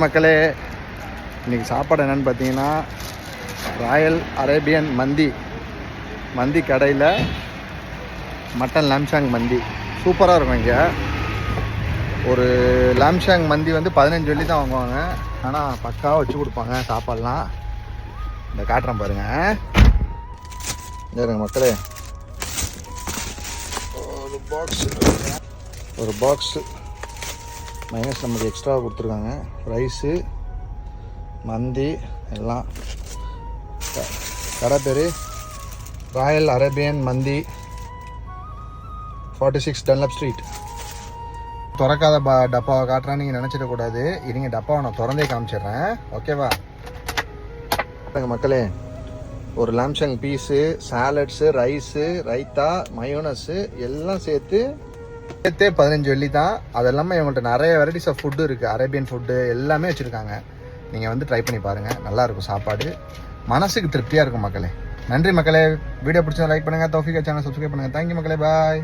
மக்களே, இன்றைக்கி சாப்பாடு என்னென்னு பார்த்தீங்கன்னா, ராயல் அரேபியன் மந்தி கடையில் மட்டன் லாம்ஷாங் மந்தி சூப்பராக இருக்கும். இங்கே ஒரு லாம்ஷாங் மந்தி வந்து 15 வெள்ளி தான் வாங்குவாங்க. ஆனால் பக்காவாக வச்சு கொடுப்பாங்க சாப்பாடெலாம். இந்த காட்டுறேன் பாருங்கள். இருங்க மக்களே, ஒரு பாக்ஸு மைனஸ் நமக்கு எக்ஸ்ட்ரா கொடுத்துருக்காங்க. ரைஸு, மந்தி எல்லாம். கடை பேர் ராயல் அரேபியன் மந்தி, 46 டன்லப் ஸ்ட்ரீட். திறக்காத டப்பாவை காட்டுறான்னு நீங்கள் நினச்சிடக்கூடாது. இருங்க, டப்பாவை நான் திறந்தே காமிச்சிடுறேன், ஓகேவா? மக்களே, ஒரு lamb shank piece, salads, rice, raita, mayonnaise எல்லாம் சேர்த்து 15 வெள்ளி தான். அது எல்லாமே இவங்கள்ட்ட நிறைய வெரைட்டிஸ் ஆஃப் ஃபுட்டு இருக்குது. அரேபியன் ஃபுட்டு எல்லாமே வச்சுருக்காங்க. நீங்கள் வந்து ட்ரை பண்ணி பாருங்கள், நல்லாயிருக்கும் சாப்பாடு. மனசுக்கு திருப்தியாக இருக்கும் மக்களே. நன்றி மக்களே. வீடியோ பிடிச்சா லைக் பண்ணுங்கள். தௌஃபீகா சேனல் சப்ஸ்கிரைப் பண்ணுங்கள். தேங்க்யூ மக்களே, பாய்.